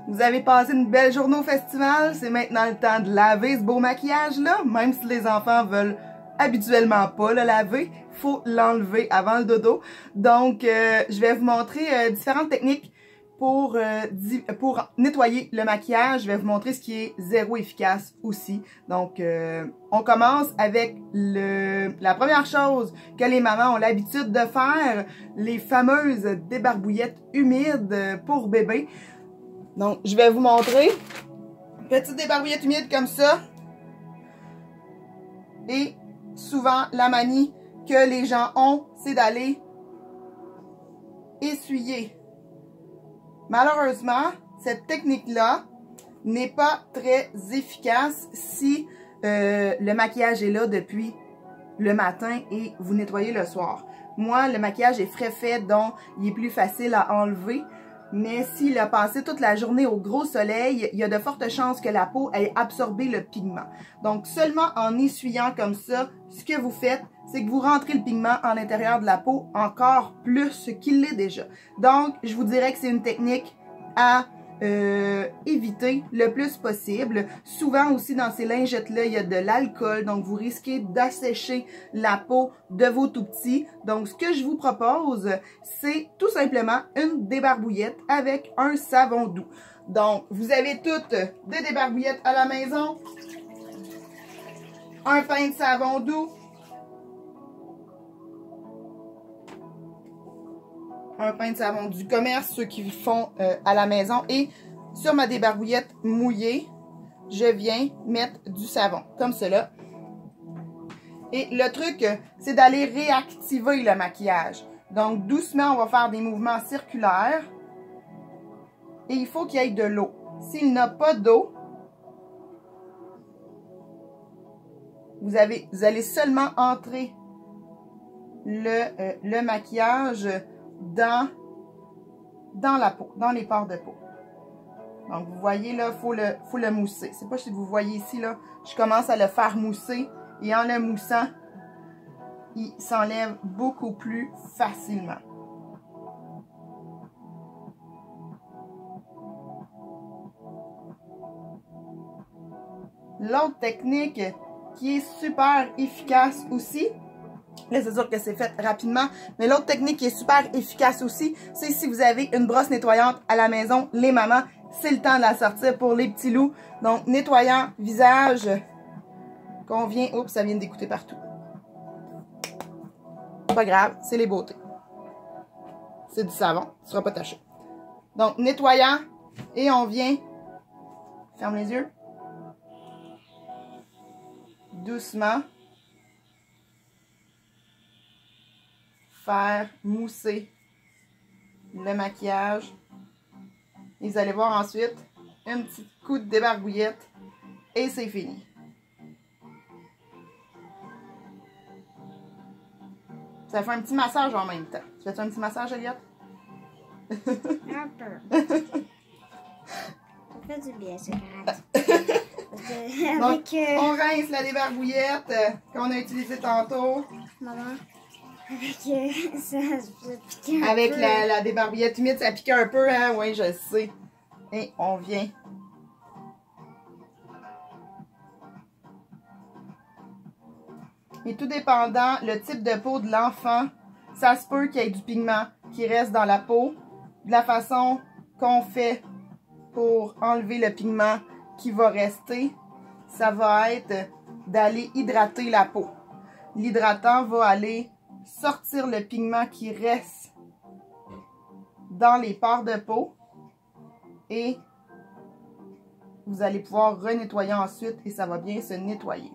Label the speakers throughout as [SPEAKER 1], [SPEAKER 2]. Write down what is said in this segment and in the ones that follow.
[SPEAKER 1] Vous avez passé une belle journée au festival. C'est maintenant le temps de laver ce beau maquillage-là. Même si les enfants veulent habituellement pas le laver, il faut l'enlever avant le dodo. Donc, je vais vous montrer différentes techniques pour nettoyer le maquillage. Je vais vous montrer ce qui est zéro efficace aussi. Donc, on commence avec la première chose que les mamans ont l'habitude de faire, les fameuses débarbouillettes humides pour bébé. Donc, je vais vous montrer. Petite débarbouillette humide comme ça. Et souvent, la manie que les gens ont, c'est d'aller essuyer. Malheureusement, cette technique-là n'est pas très efficace si le maquillage est là depuis le matin et vous nettoyez le soir. Moi, le maquillage est frais fait, donc il est plus facile à enlever. Mais s'il a passé toute la journée au gros soleil, il y a de fortes chances que la peau ait absorbé le pigment. Donc, seulement en essuyant comme ça, ce que vous faites, c'est que vous rentrez le pigment en l'intérieur de la peau encore plus qu'il l'est déjà. Donc, je vous dirais que c'est une technique à éviter le plus possible. Souvent aussi dans ces lingettes-là, il y a de l'alcool, donc vous risquez d'assécher la peau de vos tout-petits. Donc, ce que je vous propose, c'est tout simplement une débarbouillette avec un savon doux. Donc, vous avez toutes des débarbouillettes à la maison, un pain de savon doux, un pain de savon du commerce, ceux qui font à la maison. Et sur ma débarbouillette mouillée, je viens mettre du savon, comme cela. Et le truc, c'est d'aller réactiver le maquillage. Donc, doucement, on va faire des mouvements circulaires. Et il faut qu'il y ait de l'eau. S'il n'a pas d'eau, vous allez seulement entrer le maquillage dans la peau, dans les pores de peau. Donc, vous voyez, là, faut le mousser. Je ne sais pas si vous voyez ici, là, je commence à le faire mousser. Et en le moussant, il s'enlève beaucoup plus facilement. L'autre technique qui est super efficace aussi, là, c'est sûr que c'est fait rapidement, mais l'autre technique qui est super efficace aussi, c'est si vous avez une brosse nettoyante à la maison, les mamans, c'est le temps de la sortir pour les petits loups. Donc, nettoyant visage, qu'on vient... Oups, ça vient d'écouter partout. Pas grave, c'est les beautés. C'est du savon, ça ne sera pas taché. Donc, nettoyant, et on vient... Ferme les yeux. Doucement. Faire mousser le maquillage. Et vous allez voir ensuite un petit coup de débarbouillette et c'est fini. Ça fait un petit massage en même temps. Tu fais-tu un petit massage, Elliot?
[SPEAKER 2] Un peu. Ça fait du bien, c'est correct.
[SPEAKER 1] Donc, on rince la débarbouillette qu'on a utilisée tantôt.
[SPEAKER 2] Maman, avec ça pique un
[SPEAKER 1] avec
[SPEAKER 2] peu.
[SPEAKER 1] la débarbouillette humide, ça pique un peu, hein? Oui, je le sais. Et on vient. Et tout dépendant le type de peau de l'enfant, ça se peut qu'il y ait du pigment qui reste dans la peau. De la façon qu'on fait pour enlever le pigment qui va rester, ça va être d'aller hydrater la peau. L'hydratant va aller sortir le pigment qui reste dans les pores de peau et vous allez pouvoir renettoyer ensuite et ça va bien se nettoyer.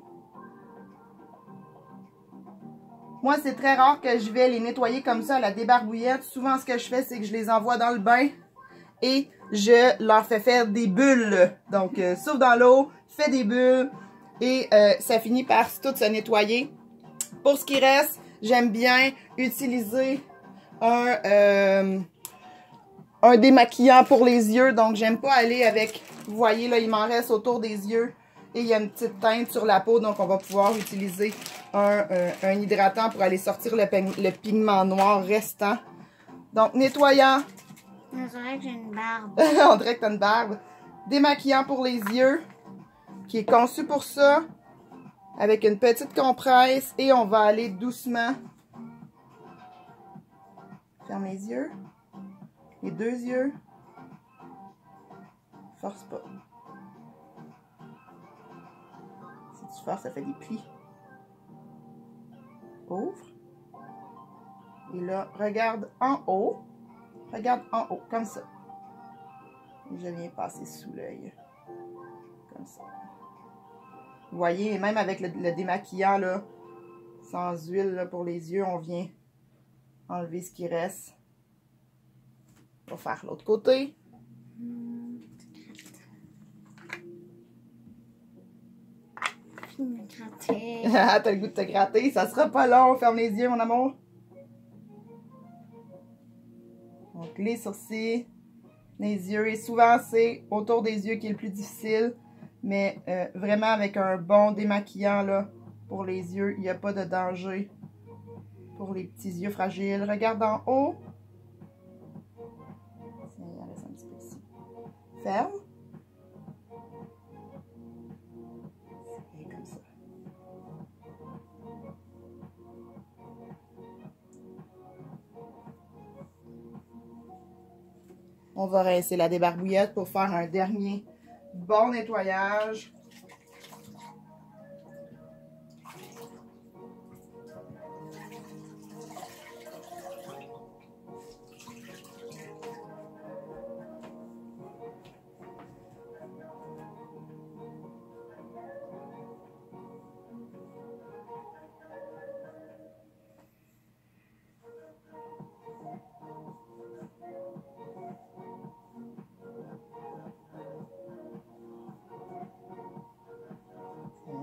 [SPEAKER 1] Moi, c'est très rare que je vais les nettoyer comme ça à la débarbouillette. Souvent, ce que je fais, c'est que je les envoie dans le bain et je leur fais faire des bulles. Donc, souffle dans l'eau, fais des bulles et ça finit par tout se nettoyer. Pour ce qui reste, j'aime bien utiliser un démaquillant pour les yeux. Donc, j'aime pas aller avec, vous voyez là, il m'en reste autour des yeux. Et il y a une petite teinte sur la peau, donc on va pouvoir utiliser un hydratant pour aller sortir le pigment noir restant. Donc, nettoyant
[SPEAKER 2] On dirait que j'ai une barbe.
[SPEAKER 1] On dirait que t'as une barbe. Démaquillant pour les yeux, qui est conçu pour ça, avec une petite compresse, et on va aller doucement. Ferme les yeux. Les deux yeux. Force pas. Si tu forces, ça fait des plis. Ouvre. Et là, regarde en haut. Regarde en haut, comme ça. Et je viens passer sous l'œil. Comme ça. Vous voyez, même avec le démaquillant, là, sans huile là, pour les yeux, on vient enlever ce qui reste. On va faire l'autre côté. T'as le goût de te gratter, ça sera pas long. Ferme les yeux, mon amour. Donc, les sourcils, les yeux. Et souvent, c'est autour des yeux qui est le plus difficile. Mais vraiment, avec un bon démaquillant là, pour les yeux, il n'y a pas de danger pour les petits yeux fragiles. Regarde en haut. Il reste un petit peu ici. Ferme. Et comme ça. On va rincer la débarbouillette pour faire un dernier bon nettoyage.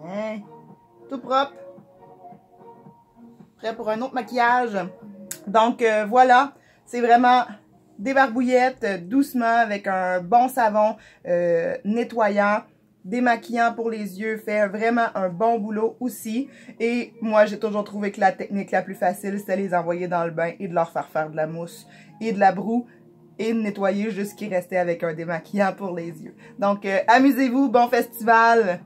[SPEAKER 1] Hein? Tout propre. Prêt pour un autre maquillage. Donc voilà, c'est vraiment des barbouillettes doucement avec un bon savon nettoyant, démaquillant pour les yeux, fait vraiment un bon boulot aussi. Et moi, j'ai toujours trouvé que la technique la plus facile, c'était les envoyer dans le bain et de leur faire de la mousse et de la broue et de nettoyer jusqu'il restait avec un démaquillant pour les yeux. Donc, amusez-vous, bon festival!